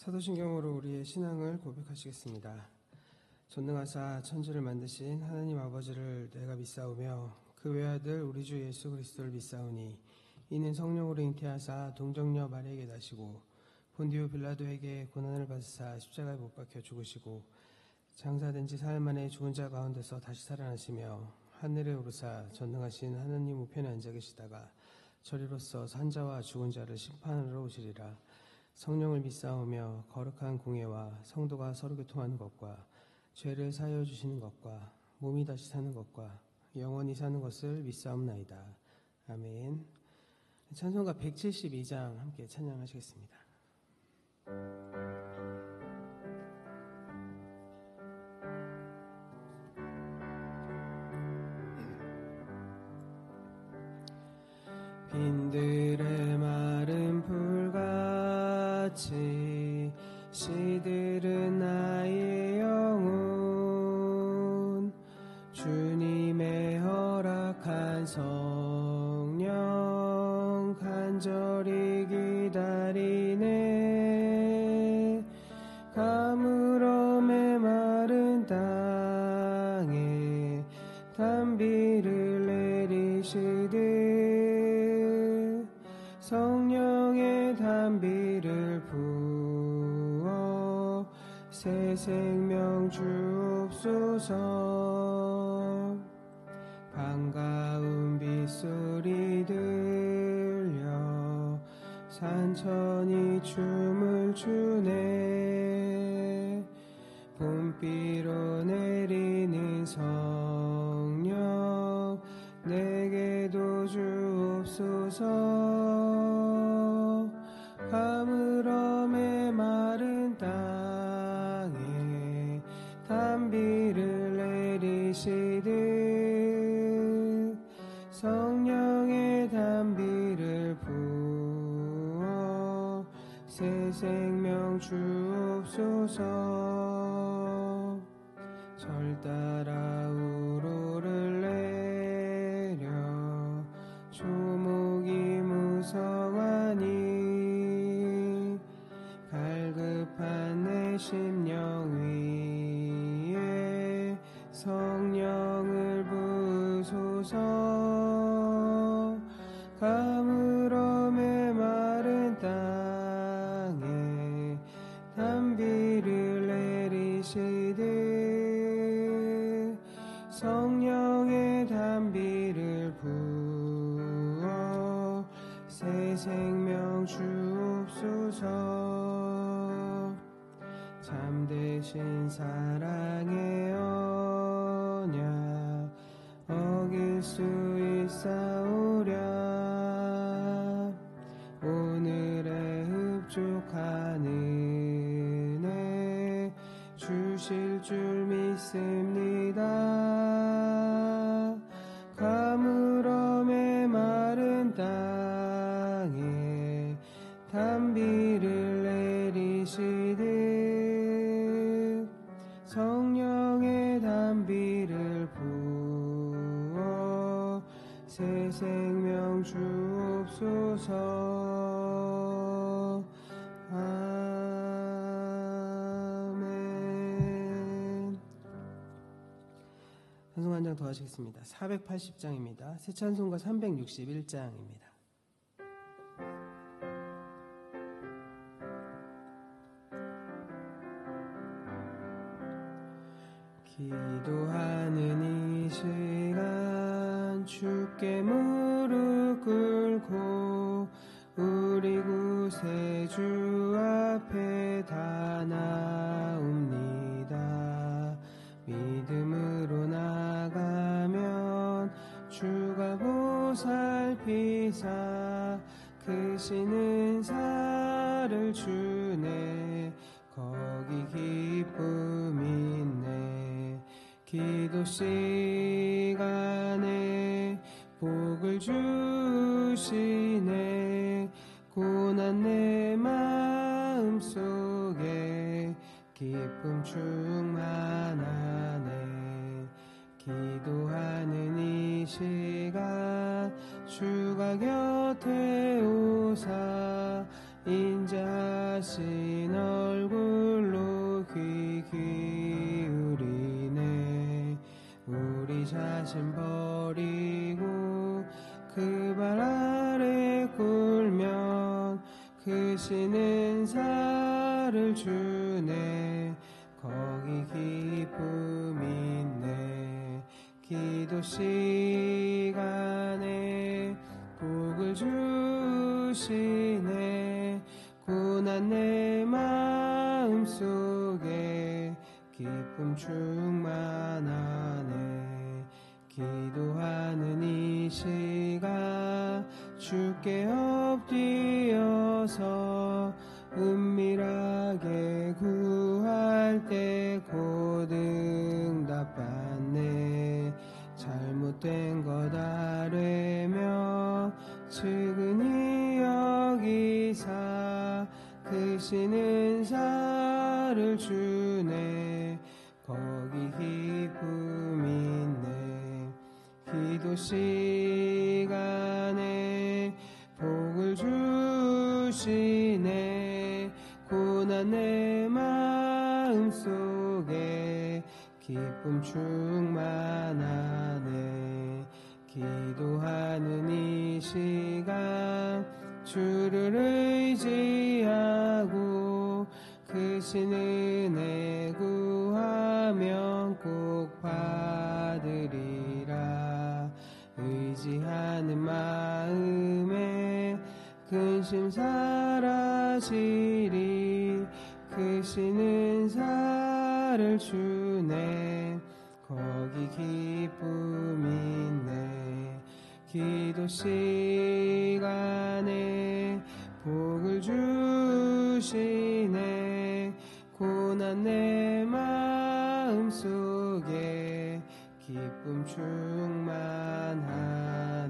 사도신경으로 우리의 신앙을 고백하시겠습니다. 전능하사 천지를 만드신 하나님 아버지를 내가 믿사오며 그 외아들 우리 주 예수 그리스도를 믿사오니 이는 성령으로 잉태하사 동정녀 마리아에게 나시고 본디오 빌라도에게 고난을 받으사 십자가에 못 박혀 죽으시고 장사된 지 사흘 만에 죽은 자 가운데서 다시 살아나시며 하늘에 오르사 전능하신 하나님 우편에 앉아 계시다가 저리로서 산자와 죽은 자를 심판하러 오시리라. 성령을 믿사오며 거룩한 공예와 성도가 서로 교통하는 것과 죄를 사하여 주시는 것과 몸이 다시 사는 것과 영원히 사는 것을 믿사옵나이다. 아멘. 찬송가 172장 함께 찬양하시겠습니다. 빈들의 마른 불같이 시들은 나의 영혼 주님의 허락한 성령 간절히 기다리네. 가물어 메마른 땅에 단비를 내리시듯 성령의 단비를 부어 새 생명 주옵소서. 반가운 빗소리 들려 산천이 춤을 추네. 봄비로 내리는 성령 내게도 주옵소서. 가물어 메마른 땅에 단비를 내리시듯 성령의 단비를 부어 새 생명 주옵소서. 절 따라 우로를 내려 조목이 무성하니 갈급한 내 심령 위에 성령을 부으소서. 가물어 메마른 땅에 단비를 내리시듯 성령의 단비를 부어 새 생명 주옵소서. 참되신 사랑의 언약 어길 수 있사오랴. 오늘의 흡족한 은혜 주실 줄 믿습니다. 가물어 메마른 땅에 단비를 내리시듯 성령의 단비를 부어 새 생명 주옵소서. 아멘. 찬송 한 장 더 하시겠습니다. 480장입니다. 새 찬송가 361장입니다. 기도하는 이 시간 주께 무릎 꿇고 우리 구세주 앞에 다 나옵니다. 믿음으로 나가면 주가 보살피사 크신 은사를 주네. 거기 기쁨 있네. 기도 시간에 복을 주시네. 고난 내 마음속에 기쁨 충만하네. 기도하는 이 시간 주가 곁에 오사 인자하신 얼굴로 귀 기울이네. 우리 자신 버리고 그 발 아래 굴면 크신 은사를 주네. 거기 기쁨 있네. 기도 시간에 복을 주시네. 고난 내 마음속에 기쁨 충만하네. 기도하는 이 시간 주께 엎드려서 은밀하게 구할 때 곧 응답받네. 잘못된 것 아뢰며 측은히 여기사 크신 은사를 주네. 거기 기쁨 있네. 기도 시간에 복을 주시네. 고난 내 마음속에 기쁨 충만하네. 기도하는 이 시간 주를 의지하고 크신 은혜 구하면 꼭 받으리라. 의지하는 마음에 근심 사라지리. 크신 은사를 주네. 거기 기쁨 있네. 기도 시간에 복을 주시네. 고난 내 마음속에 기쁨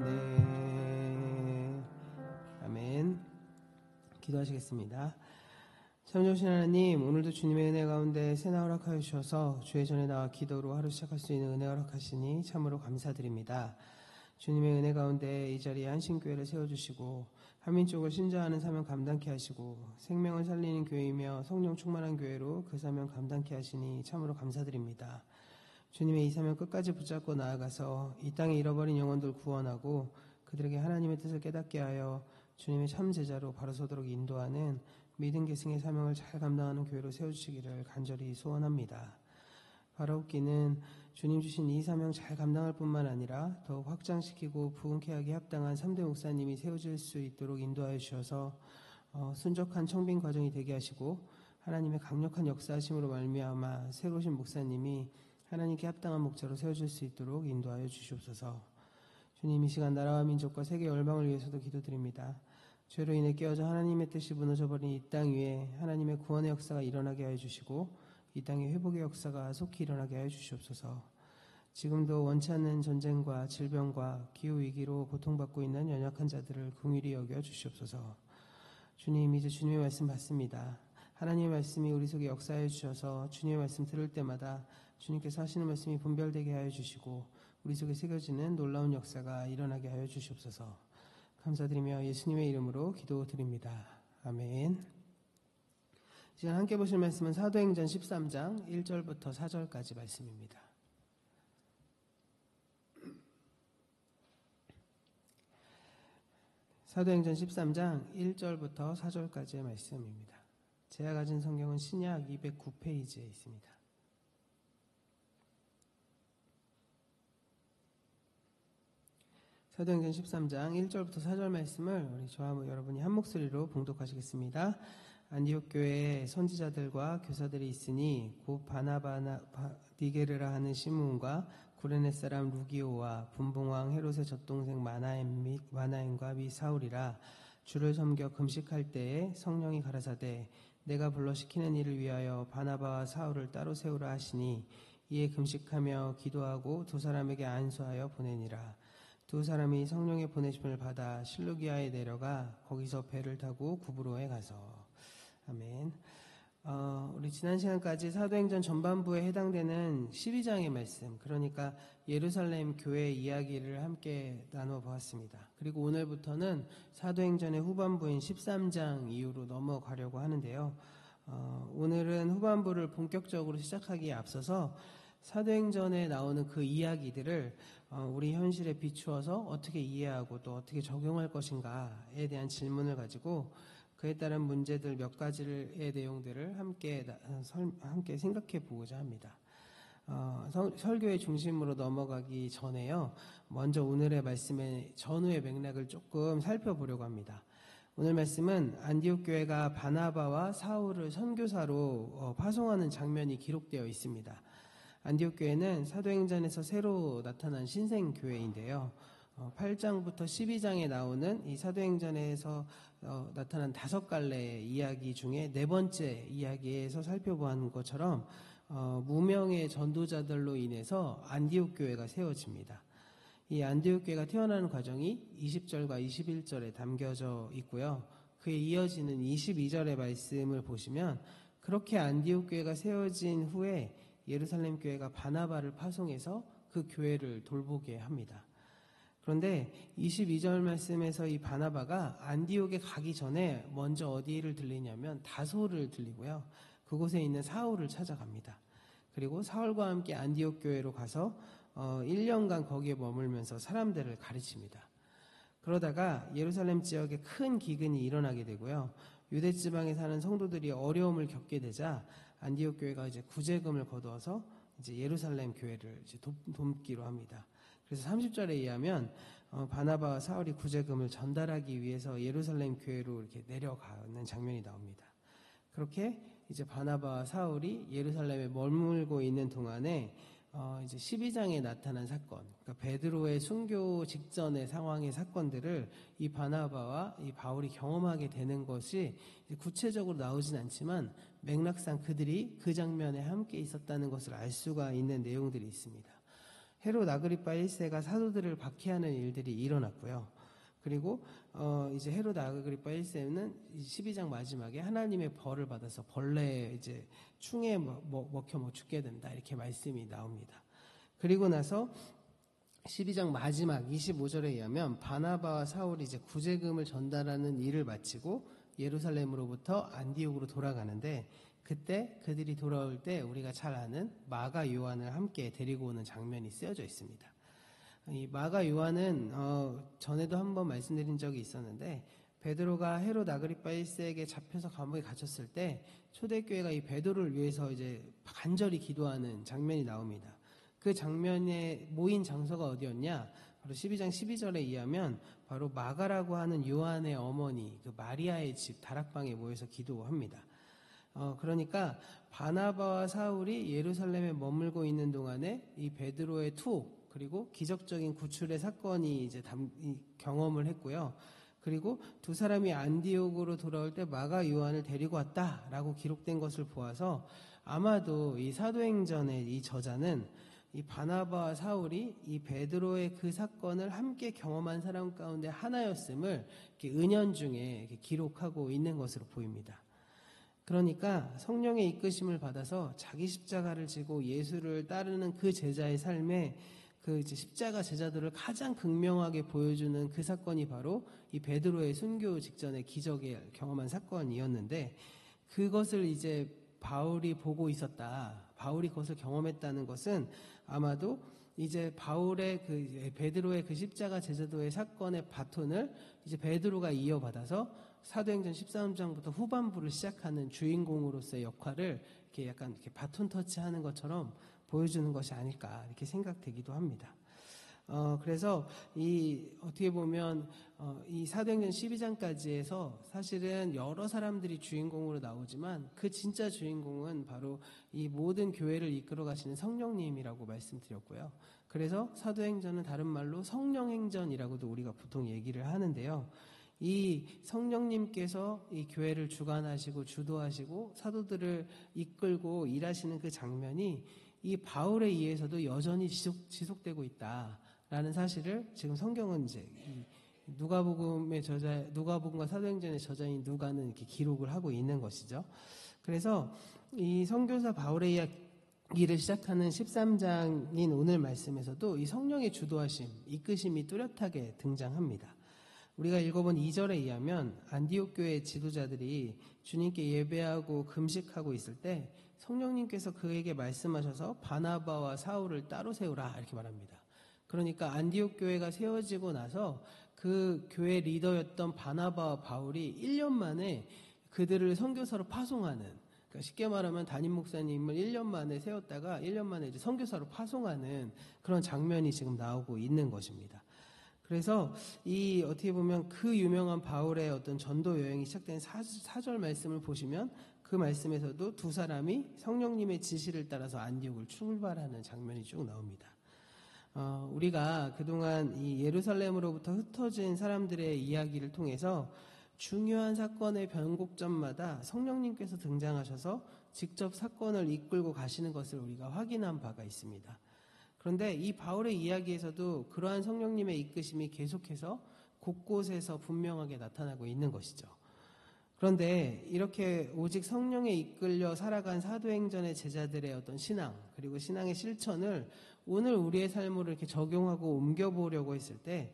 충만하네. 아멘. 기도하시겠습니다. 참 좋으신 하나님, 오늘도 주님의 은혜 가운데 새나 허락하여 주셔서 주의 전에 나와 기도로 하루 시작할 수 있는 은혜 허락하시니 참으로 감사드립니다. 주님의 은혜 가운데 이 자리에 한신교회를 세워주시고 한민족을 신자하는 사명 감당케 하시고 생명을 살리는 교회이며 성령 충만한 교회로 그 사명 감당케 하시니 참으로 감사드립니다. 주님의 이 사명 끝까지 붙잡고 나아가서 이 땅에 잃어버린 영혼들 구원하고 그들에게 하나님의 뜻을 깨닫게 하여 주님의 참 제자로 바로 서도록 인도하는 믿음 계승의 사명을 잘 감당하는 교회로 세워주시기를 간절히 소원합니다. 바라옵기는 주님 주신 이 사명 잘 감당할 뿐만 아니라 더욱 확장시키고 부흥케 하기 합당한 3대 목사님이 세워질 수 있도록 인도하여 주셔서 순적한 청빙 과정이 되게 하시고 하나님의 강력한 역사하심으로 말미암아 새로 오신 목사님이 하나님께 합당한 목자로 세워질 수 있도록 인도하여 주시옵소서. 주님, 이 시간 나라와 민족과 세계 열방을 위해서도 기도드립니다. 죄로 인해 깨어져 하나님의 뜻이 무너져버린 이 땅 위에 하나님의 구원의 역사가 일어나게 하여 주시고 이 땅의 회복의 역사가 속히 일어나게 하여 주시옵소서. 지금도 원치 않는 전쟁과 질병과 기후위기로 고통받고 있는 연약한 자들을 긍휼히 여겨 주시옵소서. 주님, 이제 주님의 말씀 받습니다. 하나님의 말씀이 우리 속에 역사해 주셔서 주님의 말씀 들을 때마다 주님께서 하시는 말씀이 분별되게 하여 주시고 우리 속에 새겨지는 놀라운 역사가 일어나게 하여 주시옵소서. 감사드리며 예수님의 이름으로 기도드립니다. 아멘. 지금 함께 보실 말씀은 사도행전 13장 1절부터 4절까지 말씀입니다. 사도행전 13장 1절부터 4절까지의 말씀입니다. 제가 가진 성경은 신약 209페이지에 있습니다. 사도행전 13장 1절부터 4절 말씀을 우리 저와 여러분이 한 목소리로 봉독하시겠습니다. 안디옥 교회에 선지자들과 교사들이 있으니 곧 바나바나 니게르라 하는 시므온과 구레네 사람 루기오와 분봉왕 헤롯의 젖동생 마나엠과 및 사울이라. 주를 섬겨 금식할 때에 성령이 가라사대 내가 불러 시키는 일을 위하여 바나바와 사울을 따로 세우라 하시니 이에 금식하며 기도하고 두 사람에게 안수하여 보내니라. 두 사람이 성령의 보내심을 받아 실루기아에 내려가 거기서 배를 타고 구브로에 가서. 아멘. 우리 지난 시간까지 사도행전 전반부에 해당되는 12장의 말씀, 그러니까 예루살렘 교회 이야기를 함께 나눠 보았습니다. 그리고 오늘부터는 사도행전의 후반부인 13장 이후로 넘어가려고 하는데요. 오늘은 후반부를 본격적으로 시작하기에 앞서서 사도행전에 나오는 그 이야기들을 우리 현실에 비추어서 어떻게 이해하고 또 어떻게 적용할 것인가에 대한 질문을 가지고 그에 따른 문제들 몇 가지의 내용들을 함께 생각해 보고자 합니다. 설교의 중심으로 넘어가기 전에요. 먼저 오늘의 말씀의 전후의 맥락을 조금 살펴보려고 합니다. 오늘 말씀은 안디옥 교회가 바나바와 사울을 선교사로 파송하는 장면이 기록되어 있습니다. 안디옥 교회는 사도행전에서 새로 나타난 신생교회인데요. 8장부터 12장에 나오는 이 사도행전에서 나타난 5갈래의 이야기 중에 네 번째 이야기에서 살펴보는 것처럼 무명의 전도자들로 인해서 안디옥 교회가 세워집니다. 이 안디옥 교회가 태어나는 과정이 20절과 21절에 담겨져 있고요. 그에 이어지는 22절의 말씀을 보시면 그렇게 안디옥 교회가 세워진 후에 예루살렘 교회가 바나바를 파송해서 그 교회를 돌보게 합니다. 그런데 22절 말씀에서 이 바나바가 안디옥에 가기 전에 먼저 어디를 들리냐면 다소를 들리고요. 그곳에 있는 사울을 찾아갑니다. 그리고 사울과 함께 안디옥 교회로 가서 1년간 거기에 머물면서 사람들을 가르칩니다. 그러다가 예루살렘 지역에 큰 기근이 일어나게 되고요. 유대 지방에 사는 성도들이 어려움을 겪게 되자 안디옥 교회가 이제 구제금을 거두어서 이제 예루살렘 교회를 이제 돕기로 합니다. 그래서 30절에 의하면 바나바와 사울이 구제금을 전달하기 위해서 예루살렘 교회로 이렇게 내려가는 장면이 나옵니다. 그렇게 이제 바나바와 사울이 예루살렘에 머물고 있는 동안에 이제 12장에 나타난 사건, 그러니까 베드로의 순교 직전의 상황의 사건들을 이 바나바와 이 바울이 경험하게 되는 것이 구체적으로 나오진 않지만 맥락상 그들이 그 장면에 함께 있었다는 것을 알 수가 있는 내용들이 있습니다. 헤롯 아그리파 1세가 사도들을 박해하는 일들이 일어났고요. 그리고 이제 헤롯 아그리파 1세는 12장 마지막에 하나님의 벌을 받아서 벌레에 이제 충에 먹혀 죽게 된다 이렇게 말씀이 나옵니다. 그리고 나서 12장 마지막 25절에 의하면 바나바와 사울이 이제 구제금을 전달하는 일을 마치고 예루살렘으로부터 안디옥으로 돌아가는데 그때 그들이 돌아올 때 우리가 잘 아는 마가 요한을 함께 데리고 오는 장면이 쓰여져 있습니다. 이 마가 요한은 전에도 한번 말씀드린 적이 있었는데 베드로가 헤롯 아그리파 1세에게 잡혀서 감옥에 갇혔을 때 초대교회가 이 베드로를 위해서 이제 간절히 기도하는 장면이 나옵니다. 그 장면에 모인 장소가 어디였냐? 바로 12장 12절에 의하면 바로 마가라고 하는 요한의 어머니 그 마리아의 집 다락방에 모여서 기도합니다. 그러니까 바나바와 사울이 예루살렘에 머물고 있는 동안에 이 베드로의 투옥 그리고 기적적인 구출의 사건이 이제 경험을 했고요. 그리고 두 사람이 안디옥으로 돌아올 때 마가 요한을 데리고 왔다라고 기록된 것을 보아서 아마도 이 사도행전의 이 저자는 이 바나바와 사울이 이 베드로의 그 사건을 함께 경험한 사람 가운데 하나였음을 이렇게 은연중에 이렇게 기록하고 있는 것으로 보입니다. 그러니까 성령의 이끄심을 받아서 자기 십자가를 지고 예수를 따르는 그 제자의 삶에 그 이제 십자가 제자들을 가장 극명하게 보여주는 그 사건이 바로 이 베드로의 순교 직전에 기적을 경험한 사건이었는데 그것을 이제 바울이 보고 있었다. 바울이 그것을 경험했다는 것은 아마도 이제 바울의 그 베드로의 그 십자가 제자도의 사건의 바톤을 이제 베드로가 이어받아서 사도행전 13장부터 후반부를 시작하는 주인공으로서의 역할을 이렇게 약간 이렇게 바톤 터치하는 것처럼 보여주는 것이 아닐까 이렇게 생각되기도 합니다. 그래서 어떻게 보면 이 사도행전 12장까지에서 사실은 여러 사람들이 주인공으로 나오지만 그 진짜 주인공은 바로 이 모든 교회를 이끌어 가시는 성령님이라고 말씀드렸고요. 그래서 사도행전은 다른 말로 성령행전이라고도 우리가 보통 얘기를 하는데요. 이 성령님께서 이 교회를 주관하시고 주도하시고 사도들을 이끌고 일하시는 그 장면이 이 바울에 의해서도 여전히 지속되고 있다라는 사실을 지금 성경은 이제 누가복음과 사도행전의 저자인 누가는 이렇게 기록을 하고 있는 것이죠. 그래서 이 선교사 바울의 이야기를 시작하는 13장인 오늘 말씀에서도 이 성령의 주도하심, 이끄심이 뚜렷하게 등장합니다. 우리가 읽어본 2절에 의하면 안디옥 교회 지도자들이 주님께 예배하고 금식하고 있을 때 성령님께서 그에게 말씀하셔서 바나바와 사울을 따로 세우라 이렇게 말합니다. 그러니까 안디옥 교회가 세워지고 나서 그 교회 리더였던 바나바와 바울이 1년 만에 그들을 선교사로 파송하는, 그러니까 쉽게 말하면 담임 목사님을 1년 만에 세웠다가 1년 만에 이제 선교사로 파송하는 그런 장면이 지금 나오고 있는 것입니다. 그래서 이 어떻게 보면 그 유명한 바울의 어떤 전도 여행이 시작된 4절 말씀을 보시면 그 말씀에서도 두 사람이 성령님의 지시를 따라서 안디옥을 출발하는 장면이 쭉 나옵니다. 우리가 그동안 이 예루살렘으로부터 흩어진 사람들의 이야기를 통해서 중요한 사건의 변곡점마다 성령님께서 등장하셔서 직접 사건을 이끌고 가시는 것을 우리가 확인한 바가 있습니다. 그런데 이 바울의 이야기에서도 그러한 성령님의 이끄심이 계속해서 곳곳에서 분명하게 나타나고 있는 것이죠. 그런데 이렇게 오직 성령에 이끌려 살아간 사도행전의 제자들의 어떤 신앙, 그리고 신앙의 실천을 오늘 우리의 삶으로 이렇게 적용하고 옮겨보려고 했을 때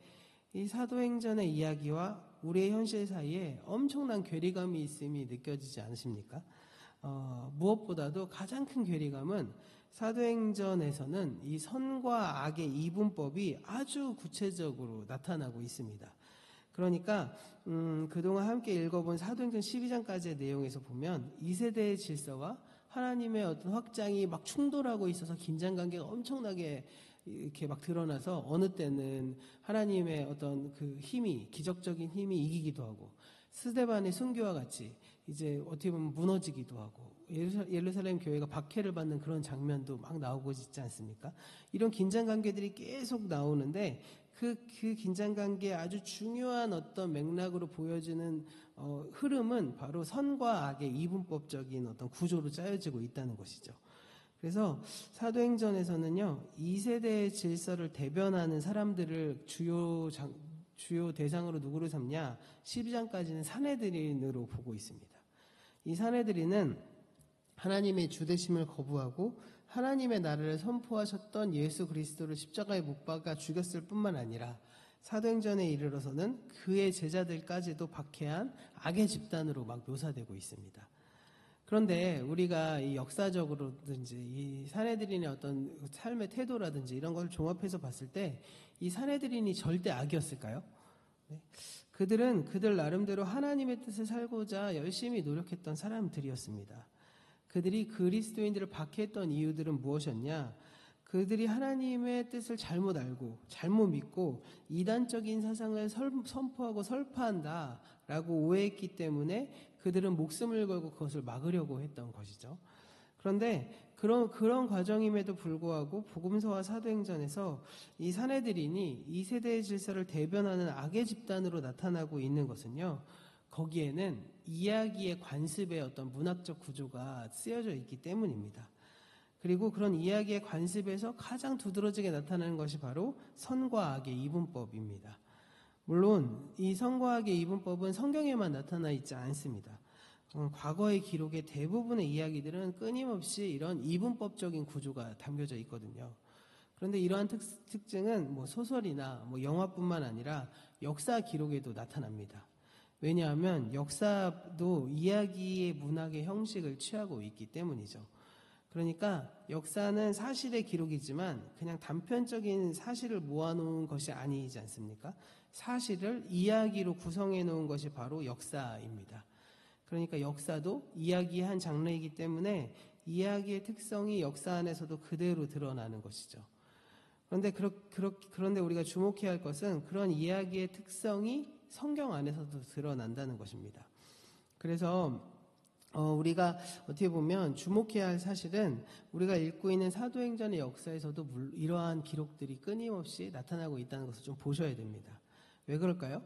이 사도행전의 이야기와 우리의 현실 사이에 엄청난 괴리감이 있음이 느껴지지 않으십니까? 무엇보다도 가장 큰 괴리감은 사도행전에서는 이 선과 악의 이분법이 아주 구체적으로 나타나고 있습니다. 그러니까 그동안 함께 읽어본 사도행전 12장까지의 내용에서 보면 이 세대의 질서와 하나님의 어떤 확장이 막 충돌하고 있어서 긴장관계가 엄청나게 이렇게 막 드러나서 어느 때는 하나님의 어떤 그 힘이, 기적적인 힘이 이기기도 하고 스데반의 순교와 같이 이제 어떻게 보면 무너지기도 하고 예루살렘 교회가 박해를 받는 그런 장면도 막 나오고 있지 않습니까? 이런 긴장관계들이 계속 나오는데 그 긴장관계의 아주 중요한 어떤 맥락으로 보여지는 흐름은 바로 선과 악의 이분법적인 어떤 구조로 짜여지고 있다는 것이죠. 그래서 사도행전에서는요, 2세대의 질서를 대변하는 사람들을 주요 대상으로 누구를 삼냐? 12장까지는 사내들인으로 보고 있습니다. 이 사내들인은 하나님의 주되심을 거부하고 하나님의 나라를 선포하셨던 예수 그리스도를 십자가에 못 박아 죽였을 뿐만 아니라 사도행전에 이르러서는 그의 제자들까지도 박해한 악의 집단으로 막 묘사되고 있습니다. 그런데 우리가 이 역사적으로든지 이 사내들인의 어떤 삶의 태도라든지 이런 걸 종합해서 봤을 때 이 사내들인이 절대 악이었을까요? 네. 그들은 그들 나름대로 하나님의 뜻을 살고자 열심히 노력했던 사람들이었습니다. 그들이 그리스도인들을 박해했던 이유들은 무엇이었냐? 그들이 하나님의 뜻을 잘못 알고 잘못 믿고 이단적인 사상을 선포하고 설파한다라고 오해했기 때문에 그들은 목숨을 걸고 그것을 막으려고 했던 것이죠. 그런데 그런 과정임에도 불구하고 복음서와 사도행전에서 이 사내들인이 이 세대의 질서를 대변하는 악의 집단으로 나타나고 있는 것은요, 거기에는 이야기의 관습의 어떤 문학적 구조가 쓰여져 있기 때문입니다. 그리고 그런 이야기의 관습에서 가장 두드러지게 나타나는 것이 바로 선과 악의 이분법입니다. 물론 이 선과 악의 이분법은 성경에만 나타나 있지 않습니다. 과거의 기록의 대부분의 이야기들은 끊임없이 이런 이분법적인 구조가 담겨져 있거든요. 그런데 이러한 특징은 소설이나 영화뿐만 아니라 역사 기록에도 나타납니다. 왜냐하면 역사도 이야기의 문학의 형식을 취하고 있기 때문이죠. 그러니까 역사는 사실의 기록이지만 그냥 단편적인 사실을 모아놓은 것이 아니지 않습니까? 사실을 이야기로 구성해 놓은 것이 바로 역사입니다. 그러니까 역사도 이야기의 한 장르이기 때문에 이야기의 특성이 역사 안에서도 그대로 드러나는 것이죠. 그런데 우리가 주목해야 할 것은 그런 이야기의 특성이 성경 안에서도 드러난다는 것입니다. 그래서 우리가 어떻게 보면 주목해야 할 사실은 우리가 읽고 있는 사도행전의 역사에서도 이러한 기록들이 끊임없이 나타나고 있다는 것을 좀 보셔야 됩니다. 왜 그럴까요?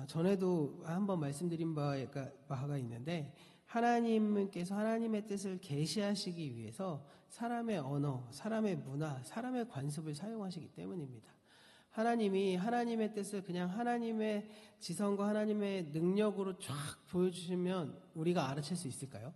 전에도 한번 말씀드린 바가 있는데 하나님께서 하나님의 뜻을 계시하시기 위해서 사람의 언어, 사람의 문화, 사람의 관습을 사용하시기 때문입니다. 하나님이 하나님의 뜻을 그냥 하나님의 지성과 하나님의 능력으로 쫙 보여주시면 우리가 알아챌 수 있을까요?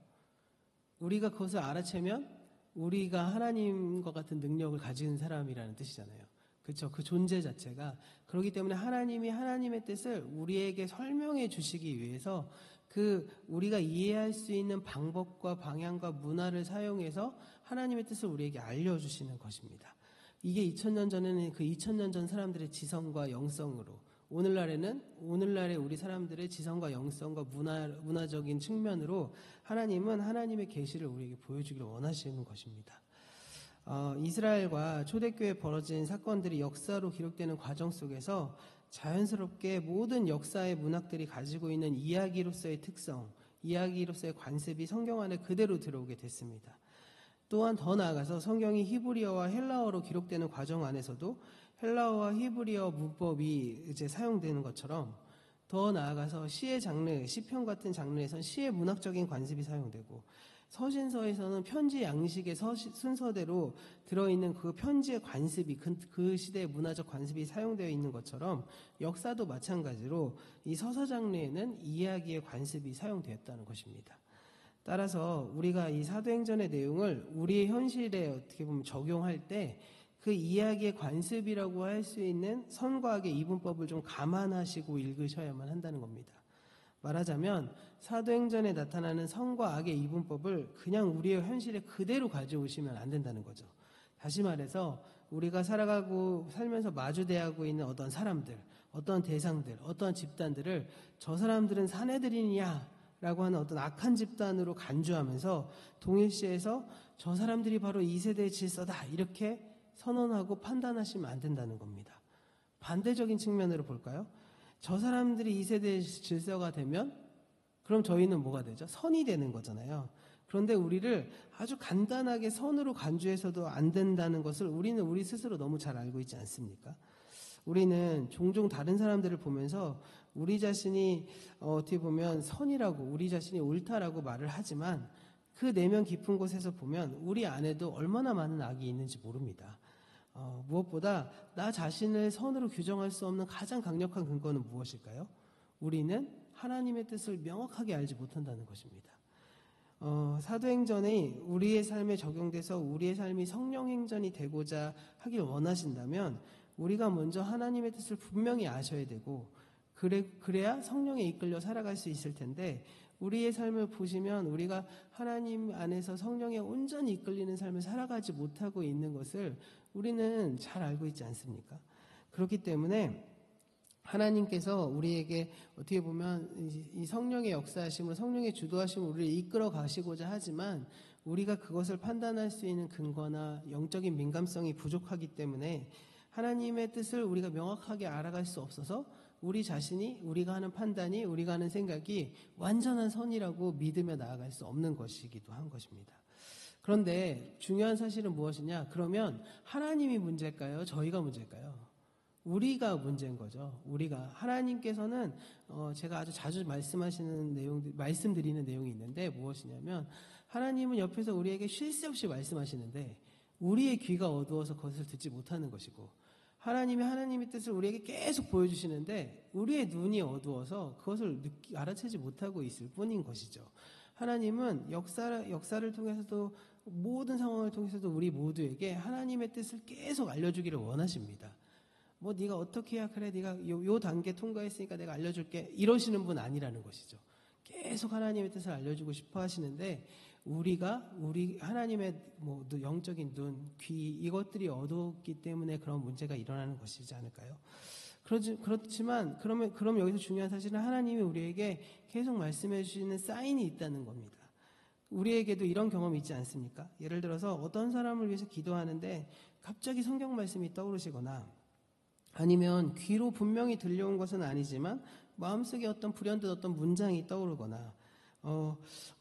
우리가 그것을 알아채면 우리가 하나님과 같은 능력을 가진 사람이라는 뜻이잖아요. 그렇죠? 그 존재 자체가. 그렇기 때문에 하나님이 하나님의 뜻을 우리에게 설명해 주시기 위해서 우리가 이해할 수 있는 방법과 방향과 문화를 사용해서 하나님의 뜻을 우리에게 알려주시는 것입니다. 이게 2000년 전에는 그 2000년 전 사람들의 지성과 영성으로, 오늘날의 우리 사람들의 지성과 영성과 문화적인 측면으로 하나님은 하나님의 계시를 우리에게 보여주기를 원하시는 것입니다. 이스라엘과 초대교회에 벌어진 사건들이 역사로 기록되는 과정 속에서 자연스럽게 모든 역사의 문학들이 가지고 있는 이야기로서의 특성, 이야기로서의 관습이 성경 안에 그대로 들어오게 됐습니다. 또한 더 나아가서 성경이 히브리어와 헬라어로 기록되는 과정 안에서도 헬라어와 히브리어 문법이 이제 사용되는 것처럼, 더 나아가서 시의 장르, 시편 같은 장르에선 시의 문학적인 관습이 사용되고, 서신서에서는 편지 양식의 순서대로 들어있는 그 편지의 관습이 그 시대의 문화적 관습이 사용되어 있는 것처럼, 역사도 마찬가지로 이 서서 장르에는 이야기의 관습이 사용되었다는 것입니다. 따라서 우리가 이 사도행전의 내용을 우리의 현실에 어떻게 보면 적용할 때 그 이야기의 관습이라고 할 수 있는 선과 악의 이분법을 좀 감안하시고 읽으셔야만 한다는 겁니다. 말하자면 사도행전에 나타나는 선과 악의 이분법을 그냥 우리의 현실에 그대로 가져오시면 안 된다는 거죠. 다시 말해서 우리가 살면서 마주대하고 있는 어떤 사람들, 어떤 대상들, 어떤 집단들을 저 사람들은 사내들이냐 라고 하는 어떤 악한 집단으로 간주하면서 동일시에서 저 사람들이 바로 이 세대의 질서다 이렇게 선언하고 판단하시면 안 된다는 겁니다. 반대적인 측면으로 볼까요? 저 사람들이 이 세대의 질서가 되면 그럼 저희는 뭐가 되죠? 선이 되는 거잖아요. 그런데 우리를 아주 간단하게 선으로 간주해서도 안 된다는 것을 우리는 우리 스스로 너무 잘 알고 있지 않습니까? 우리는 종종 다른 사람들을 보면서 우리 자신이 어떻게 보면 선이라고, 우리 자신이 옳다라고 말을 하지만 그 내면 깊은 곳에서 보면 우리 안에도 얼마나 많은 악이 있는지 모릅니다. 무엇보다 나 자신을 선으로 규정할 수 없는 가장 강력한 근거는 무엇일까요? 우리는 하나님의 뜻을 명확하게 알지 못한다는 것입니다. 사도행전이 우리의 삶에 적용돼서 우리의 삶이 성령행전이 되고자 하길 원하신다면 우리가 먼저 하나님의 뜻을 분명히 아셔야 되고, 그래야 성령에 이끌려 살아갈 수 있을 텐데, 우리의 삶을 보시면 우리가 하나님 안에서 성령에 온전히 이끌리는 삶을 살아가지 못하고 있는 것을 우리는 잘 알고 있지 않습니까? 그렇기 때문에 하나님께서 우리에게 어떻게 보면 이 성령의 역사하심으로, 성령의 주도하심으로 우리를 이끌어 가시고자 하지만 우리가 그것을 판단할 수 있는 근거나 영적인 민감성이 부족하기 때문에 하나님의 뜻을 우리가 명확하게 알아갈 수 없어서 우리 자신이, 우리가 하는 판단이, 우리가 하는 생각이 완전한 선이라고 믿으며 나아갈 수 없는 것이기도 한 것입니다. 그런데 중요한 사실은 무엇이냐? 그러면 하나님이 문제일까요? 저희가 문제일까요? 우리가 문제인 거죠. 우리가. 하나님께서는 제가 아주 자주 말씀드리는 내용이 있는데 무엇이냐면, 하나님은 옆에서 우리에게 쉴 새 없이 말씀하시는데 우리의 귀가 어두워서 그것을 듣지 못하는 것이고, 하나님이 하나님의 뜻을 우리에게 계속 보여주시는데 우리의 눈이 어두워서 그것을 알아채지 못하고 있을 뿐인 것이죠. 하나님은 역사를 통해서도, 모든 상황을 통해서도 우리 모두에게 하나님의 뜻을 계속 알려주기를 원하십니다. 네가 어떻게 해야 그래, 네가 요 단계 통과했으니까 내가 알려줄게, 이러시는 분 아니라는 것이죠. 계속 하나님의 뜻을 알려주고 싶어 하시는데 우리 하나님의 영적인 눈, 귀, 이것들이 어둡기 때문에 그런 문제가 일어나는 것이지 않을까요? 그렇지만 그럼 여기서 중요한 사실은 하나님이 우리에게 계속 말씀해 주시는 사인이 있다는 겁니다. 우리에게도 이런 경험이 있지 않습니까? 예를 들어서 어떤 사람을 위해서 기도하는데 갑자기 성경 말씀이 떠오르시거나, 아니면 귀로 분명히 들려온 것은 아니지만 마음속에 어떤 불현듯 어떤 문장이 떠오르거나,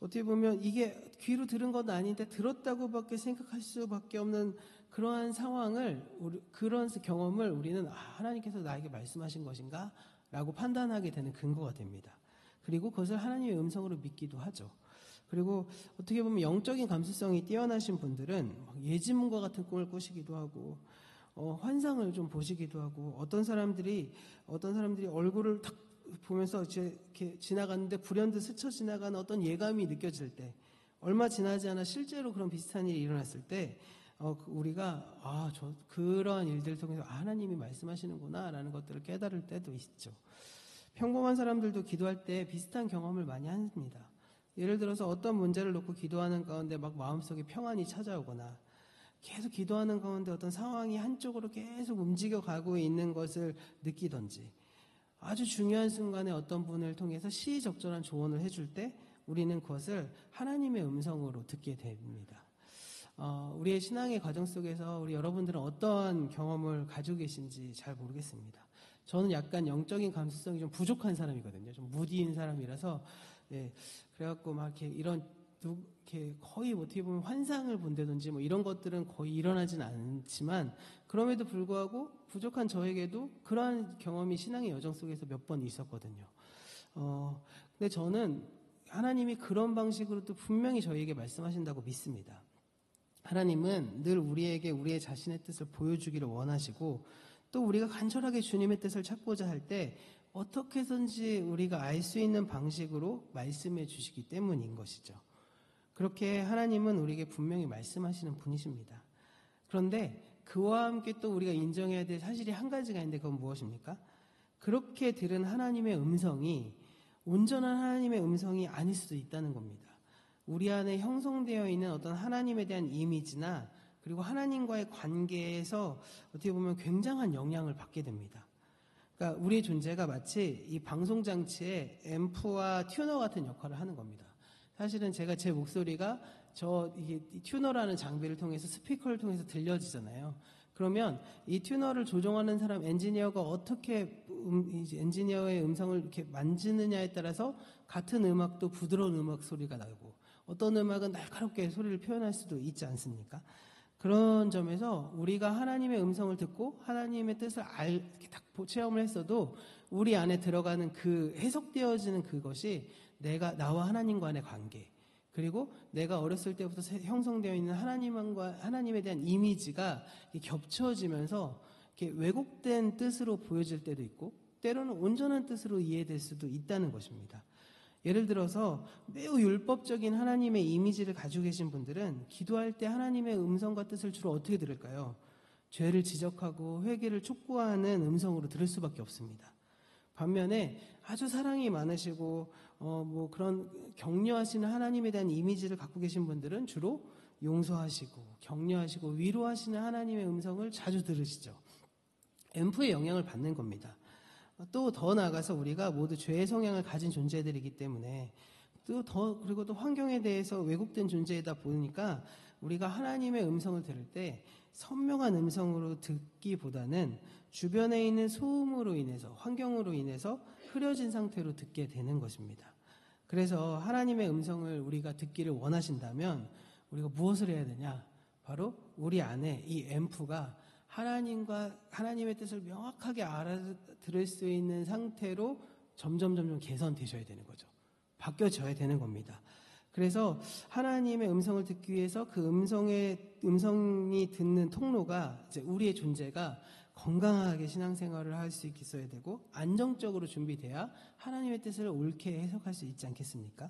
어떻게 보면 이게 귀로 들은 건 아닌데 들었다고밖에 생각할 수밖에 없는 그러한 상황을, 그런 경험을 우리는 하나님께서 나에게 말씀하신 것인가? 라고 판단하게 되는 근거가 됩니다. 그리고 그것을 하나님의 음성으로 믿기도 하죠. 그리고 어떻게 보면 영적인 감수성이 뛰어나신 분들은 예지몽과 같은 꿈을 꾸시기도 하고, 환상을 좀 보시기도 하고, 어떤 사람들이 얼굴을 탁 보면서 이렇게 지나가는데 불현듯 스쳐 지나가는 어떤 예감이 느껴질 때, 얼마 지나지 않아 실제로 그런 비슷한 일이 일어났을 때 우리가 그러한 일들을 통해서 하나님이 말씀하시는구나라는 것들을 깨달을 때도 있죠. 평범한 사람들도 기도할 때 비슷한 경험을 많이 합니다. 예를 들어서 어떤 문제를 놓고 기도하는 가운데 막 마음속에 평안이 찾아오거나 계속 기도하는 가운데 어떤 상황이 한쪽으로 계속 움직여가고 있는 것을 느끼던지, 아주 중요한 순간에 어떤 분을 통해서 시의적절한 조언을 해줄 때 우리는 그것을 하나님의 음성으로 듣게 됩니다. 우리의 신앙의 과정 속에서 우리 여러분들은 어떠한 경험을 가지고 계신지 잘 모르겠습니다. 저는 약간 영적인 감수성이 좀 부족한 사람이거든요. 좀 무디인 사람이라서, 그래갖고 막 이렇게 거의 어떻게 보면 환상을 본다든지 뭐 이런 것들은 거의 일어나진 않지만, 그럼에도 불구하고 부족한 저에게도 그러한 경험이 신앙의 여정 속에서 몇 번 있었거든요. 근데 저는 하나님이 그런 방식으로 또 분명히 저희에게 말씀하신다고 믿습니다. 하나님은 늘 우리에게 우리의 자신의 뜻을 보여주기를 원하시고, 또 우리가 간절하게 주님의 뜻을 찾고자 할 때 어떻게 해서든지 우리가 알 수 있는 방식으로 말씀해 주시기 때문인 것이죠. 그렇게 하나님은 우리에게 분명히 말씀하시는 분이십니다. 그런데 그와 함께 또 우리가 인정해야 될 사실이 한 가지가 있는데, 그건 무엇입니까? 그렇게 들은 하나님의 음성이 온전한 하나님의 음성이 아닐 수도 있다는 겁니다. 우리 안에 형성되어 있는 어떤 하나님에 대한 이미지나 그리고 하나님과의 관계에서 어떻게 보면 굉장한 영향을 받게 됩니다. 그러니까 우리의 존재가 마치 이 방송장치의 앰프와 튜너 같은 역할을 하는 겁니다. 사실은 제가 제 목소리가 이게 튜너라는 장비를 통해서 스피커를 통해서 들려지잖아요. 그러면 이 튜너를 조정하는 사람 엔지니어가 어떻게 엔지니어의 음성을 이렇게 만지느냐에 따라서 같은 음악도 부드러운 음악 소리가 나고, 어떤 음악은 날카롭게 소리를 표현할 수도 있지 않습니까? 그런 점에서 우리가 하나님의 음성을 듣고 하나님의 뜻을 이렇게 딱 체험을 했어도 우리 안에 들어가는 그 해석되어지는 그것이 나와 하나님과 의 관계, 그리고 내가 어렸을 때부터 형성되어 있는 하나님에 대한 이미지가 겹쳐지면서 이렇게 왜곡된 뜻으로 보여질 때도 있고, 때로는 온전한 뜻으로 이해될 수도 있다는 것입니다. 예를 들어서 매우 율법적인 하나님의 이미지를 가지고 계신 분들은 기도할 때 하나님의 음성과 뜻을 주로 어떻게 들을까요? 죄를 지적하고 회개를 촉구하는 음성으로 들을 수밖에 없습니다. 반면에 아주 사랑이 많으시고 그런 격려하시는 하나님에 대한 이미지를 갖고 계신 분들은 주로 용서하시고 격려하시고 위로하시는 하나님의 음성을 자주 들으시죠. 앰프의 영향을 받는 겁니다. 또 더 나아가서 우리가 모두 죄의 성향을 가진 존재들이기 때문에 그리고 또 환경에 대해서 왜곡된 존재이다 보니까 우리가 하나님의 음성을 들을 때 선명한 음성으로 듣기보다는 주변에 있는 소음으로 인해서, 환경으로 인해서 흐려진 상태로 듣게 되는 것입니다. 그래서 하나님의 음성을 우리가 듣기를 원하신다면 우리가 무엇을 해야 되냐? 바로 우리 안에 이 앰프가 하나님의 뜻을 명확하게 알아들을 수 있는 상태로 점점 개선되셔야 되는 거죠. 바뀌어져야 되는 겁니다. 그래서 하나님의 음성을 듣기 위해서 그 음성이 듣는 통로가 이제 우리의 존재가 건강하게 신앙생활을 할 수 있어야 되고 안정적으로 준비돼야 하나님의 뜻을 옳게 해석할 수 있지 않겠습니까?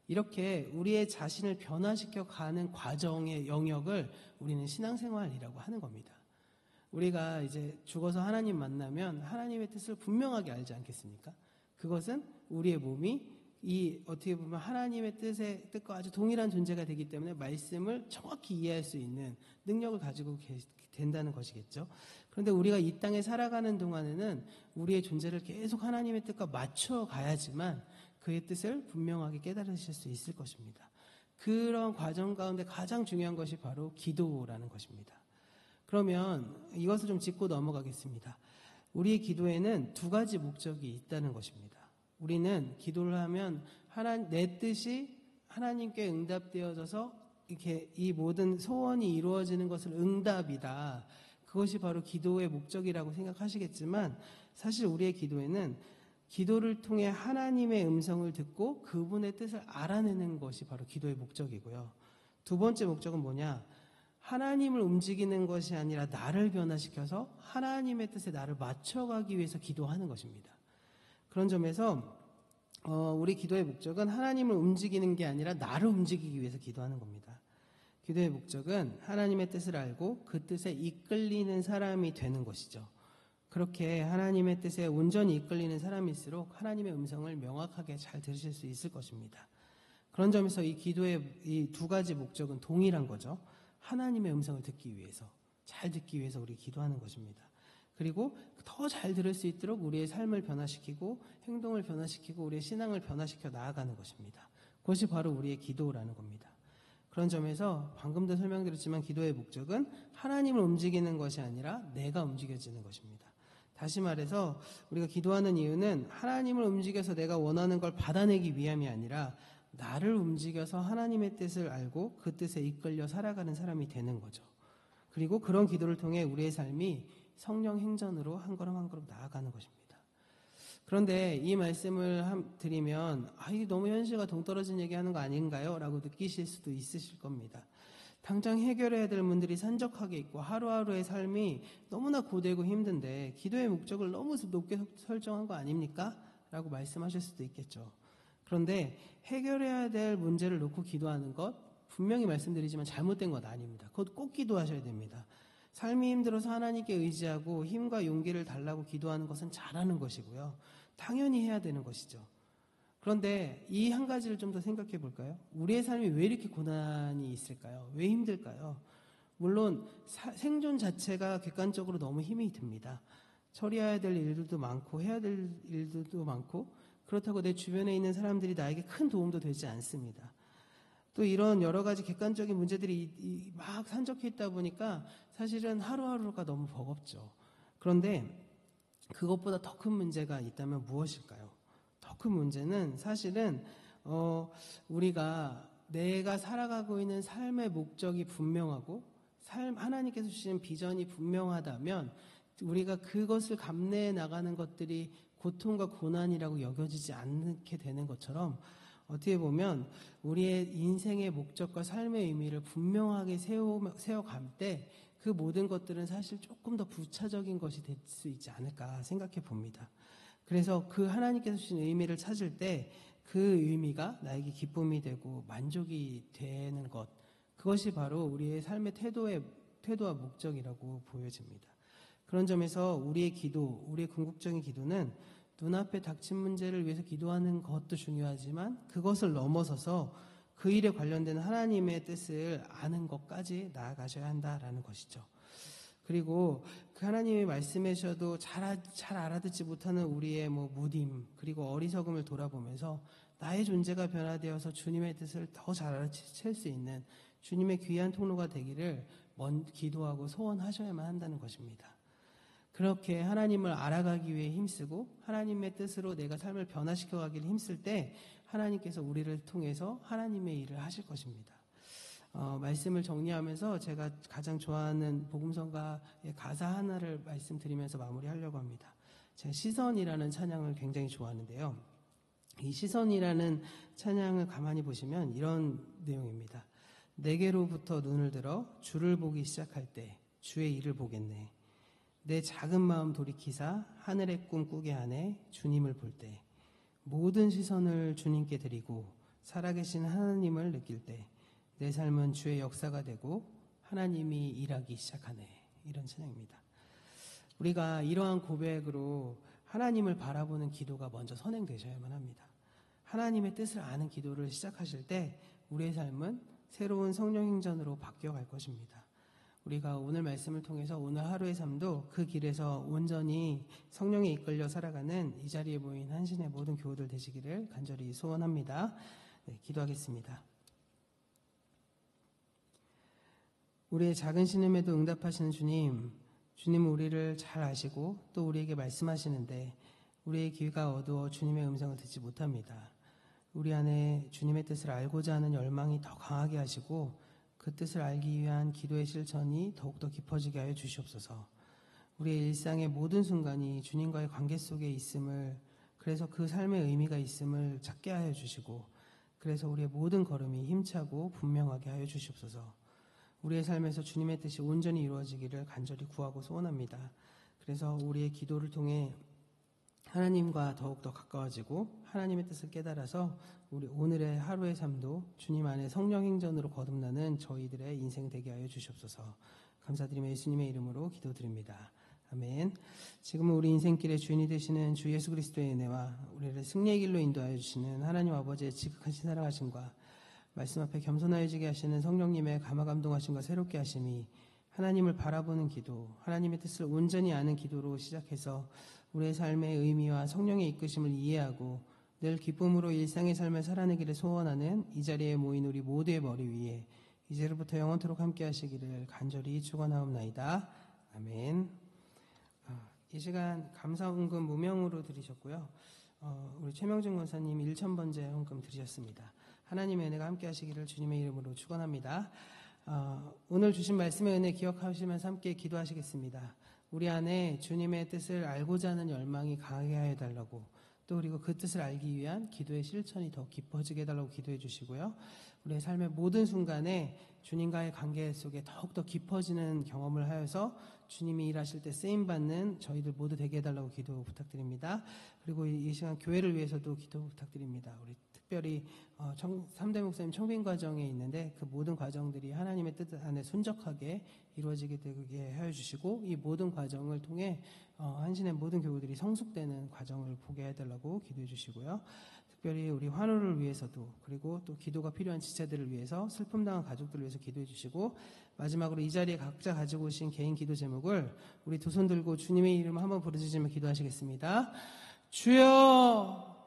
이렇게 우리의 자신을 변화시켜 가는 과정의 영역을 우리는 신앙생활이라고 하는 겁니다. 우리가 이제 죽어서 하나님 만나면 하나님의 뜻을 분명하게 알지 않겠습니까? 그것은 우리의 몸이 어떻게 보면 하나님의 뜻과 아주 동일한 존재가 되기 때문에 말씀을 정확히 이해할 수 있는 능력을 가지고 된다는 것이겠죠. 그런데 우리가 이 땅에 살아가는 동안에는 우리의 존재를 계속 하나님의 뜻과 맞춰 가야지만 그의 뜻을 분명하게 깨달으실 수 있을 것입니다. 그런 과정 가운데 가장 중요한 것이 바로 기도라는 것입니다. 그러면 이것을 좀 짚고 넘어가겠습니다. 우리의 기도에는 두 가지 목적이 있다는 것입니다. 우리는 기도를 하면 내 뜻이 하나님께 응답되어져서 이렇게 이 모든 소원이 이루어지는 것을 응답이다. 그것이 바로 기도의 목적이라고 생각하시겠지만 사실 우리의 기도에는 기도를 통해 하나님의 음성을 듣고 그분의 뜻을 알아내는 것이 바로 기도의 목적이고요. 두 번째 목적은 뭐냐? 하나님을 움직이는 것이 아니라 나를 변화시켜서 하나님의 뜻에 나를 맞춰가기 위해서 기도하는 것입니다. 그런 점에서 우리 기도의 목적은 하나님을 움직이는 게 아니라 나를 움직이기 위해서 기도하는 겁니다. 기도의 목적은 하나님의 뜻을 알고 그 뜻에 이끌리는 사람이 되는 것이죠. 그렇게 하나님의 뜻에 온전히 이끌리는 사람일수록 하나님의 음성을 명확하게 잘 들으실 수 있을 것입니다. 그런 점에서 이 기도의 이 두 가지 목적은 동일한 거죠. 하나님의 음성을 듣기 위해서, 잘 듣기 위해서 우리 기도하는 것입니다. 그리고 더 잘 들을 수 있도록 우리의 삶을 변화시키고 행동을 변화시키고 우리의 신앙을 변화시켜 나아가는 것입니다. 그것이 바로 우리의 기도라는 겁니다. 그런 점에서 방금도 설명드렸지만 기도의 목적은 하나님을 움직이는 것이 아니라 내가 움직여지는 것입니다. 다시 말해서 우리가 기도하는 이유는 하나님을 움직여서 내가 원하는 걸 받아내기 위함이 아니라 나를 움직여서 하나님의 뜻을 알고 그 뜻에 이끌려 살아가는 사람이 되는 거죠. 그리고 그런 기도를 통해 우리의 삶이 성령 행전으로 한 걸음 한 걸음 나아가는 것입니다. 그런데 이 말씀을 드리면 이게 너무 현실과 동떨어진 얘기하는 거 아닌가요? 라고 느끼실 수도 있으실 겁니다. 당장 해결해야 될 문들이 산적하게 있고 하루하루의 삶이 너무나 고되고 힘든데 기도의 목적을 너무 높게 설정한 거 아닙니까? 라고 말씀하실 수도 있겠죠. 그런데 해결해야 될 문제를 놓고 기도하는 것 분명히 말씀드리지만 잘못된 것 아닙니다. 그것 꼭 기도하셔야 됩니다. 삶이 힘들어서 하나님께 의지하고 힘과 용기를 달라고 기도하는 것은 잘하는 것이고요. 당연히 해야 되는 것이죠. 그런데 이 한 가지를 좀 더 생각해 볼까요? 우리의 삶이 왜 이렇게 고난이 있을까요? 왜 힘들까요? 물론 생존 자체가 객관적으로 너무 힘이 듭니다. 처리해야 될 일들도 많고 해야 될 일들도 많고 그렇다고 내 주변에 있는 사람들이 나에게 큰 도움도 되지 않습니다. 또 이런 여러 가지 객관적인 문제들이 막 산적해 있다 보니까 사실은 하루하루가 너무 버겁죠. 그런데 그것보다 더 큰 문제가 있다면 무엇일까요? 더 큰 문제는 사실은 우리가 내가 살아가고 있는 삶의 목적이 분명하고 하나님께서 주신 비전이 분명하다면 우리가 그것을 감내해 나가는 것들이 고통과 고난이라고 여겨지지 않게 되는 것처럼 어떻게 보면 우리의 인생의 목적과 삶의 의미를 분명하게 세워갈 때 그 모든 것들은 사실 조금 더 부차적인 것이 될 수 있지 않을까 생각해 봅니다. 그래서 그 하나님께서 주신 의미를 찾을 때 그 의미가 나에게 기쁨이 되고 만족이 되는 것, 그것이 바로 우리의 삶의 태도와 목적이라고 보여집니다. 그런 점에서 우리의 기도, 우리의 궁극적인 기도는 눈앞에 닥친 문제를 위해서 기도하는 것도 중요하지만 그것을 넘어서서 그 일에 관련된 하나님의 뜻을 아는 것까지 나아가셔야 한다라는 것이죠. 그리고 그 하나님의 말씀에서도 잘 알아듣지 못하는 우리의 무딤 그리고 어리석음을 돌아보면서 나의 존재가 변화되어서 주님의 뜻을 더 잘 알아챌 수 있는 주님의 귀한 통로가 되기를 기도하고 소원하셔야만 한다는 것입니다. 그렇게 하나님을 알아가기 위해 힘쓰고 하나님의 뜻으로 내가 삶을 변화시켜가기를 힘쓸 때 하나님께서 우리를 통해서 하나님의 일을 하실 것입니다. 말씀을 정리하면서 제가 가장 좋아하는 복음성가의 가사 하나를 말씀드리면서 마무리하려고 합니다. 제가 시선이라는 찬양을 굉장히 좋아하는데요. 이 시선이라는 찬양을 가만히 보시면 이런 내용입니다. 내게로부터 눈을 들어 주를 보기 시작할 때 주의 일을 보겠네. 내 작은 마음 돌이키사 하늘의 꿈 꾸게 하네. 주님을 볼 때 모든 시선을 주님께 드리고 살아계신 하나님을 느낄 때 내 삶은 주의 역사가 되고 하나님이 일하기 시작하네. 이런 찬양입니다. 우리가 이러한 고백으로 하나님을 바라보는 기도가 먼저 선행되셔야만 합니다. 하나님의 뜻을 아는 기도를 시작하실 때 우리의 삶은 새로운 성령 행전으로 바뀌어갈 것입니다. 우리가 오늘 말씀을 통해서 오늘 하루의 삶도 그 길에서 온전히 성령에 이끌려 살아가는 이 자리에 모인 한신의 모든 교우들 되시기를 간절히 소원합니다. 네, 기도하겠습니다. 우리의 작은 신음에도 응답하시는 주님은 우리를 잘 아시고 또 우리에게 말씀하시는데 우리의 귀가 어두워 주님의 음성을 듣지 못합니다. 우리 안에 주님의 뜻을 알고자 하는 열망이 더 강하게 하시고 그 뜻을 알기 위한 기도의 실천이 더욱더 깊어지게 하여 주시옵소서. 우리의 일상의 모든 순간이 주님과의 관계 속에 있음을, 그래서 그 삶의 의미가 있음을 찾게 하여 주시고, 그래서 우리의 모든 걸음이 힘차고 분명하게 하여 주시옵소서. 우리의 삶에서 주님의 뜻이 온전히 이루어지기를 간절히 구하고 소원합니다. 그래서 우리의 기도를 통해 하나님과 더욱더 가까워지고 하나님의 뜻을 깨달아서 우리 오늘의 하루의 삶도 주님 안에 성령 행전으로 거듭나는 저희들의 인생 되게 하여 주시옵소서. 감사드리며 예수님의 이름으로 기도드립니다. 아멘. 지금은 우리 인생길의 주인이 되시는 주 예수 그리스도의 은혜와 우리를 승리의 길로 인도하여 주시는 하나님 아버지의 지극하신 사랑하심과 말씀 앞에 겸손하여 지게 하시는 성령님의 감화감동하심과 새롭게 하심이 하나님을 바라보는 기도, 하나님의 뜻을 온전히 아는 기도로 시작해서 우리의 삶의 의미와 성령의 이끄심을 이해하고 늘 기쁨으로 일상의 삶을 살아내기를 소원하는 이 자리에 모인 우리 모두의 머리 위에 이제로부터 영원토록 함께 하시기를 간절히 축원하옵나이다. 아멘. 이 시간 감사 헌금 무명으로 드리셨고요. 우리 최명준 권사님 1,000번째 헌금 드리셨습니다. 하나님의 은혜가 함께 하시기를 주님의 이름으로 축원합니다. 오늘 주신 말씀의 은혜 기억하시면서 함께 기도하시겠습니다. 우리 안에 주님의 뜻을 알고자 하는 열망이 강하게 하여 달라고, 또 그리고 그 뜻을 알기 위한 기도의 실천이 더 깊어지게 해달라고 기도해 주시고요. 우리의 삶의 모든 순간에 주님과의 관계 속에 더욱더 깊어지는 경험을 하여서 주님이 일하실 때 쓰임받는 저희들 모두 되게 해달라고 기도 부탁드립니다. 그리고 이 시간 교회를 위해서도 기도 부탁드립니다. 우리 특별히 3대 목사님 청빙 과정에 있는데 그 모든 과정들이 하나님의 뜻 안에 순적하게 이루어지게 되게 하여 주시고, 이 모든 과정을 통해 한신의 모든 교우들이 성숙되는 과정을 보게 해달라고 기도해 주시고요. 특별히 우리 환우를 위해서도, 그리고 또 기도가 필요한 지체들을 위해서, 슬픔당한 가족들을 위해서 기도해 주시고, 마지막으로 이 자리에 각자 가지고 오신 개인 기도 제목을 우리 두 손 들고 주님의 이름을 한번 부르짖으며 기도하시겠습니다. 주여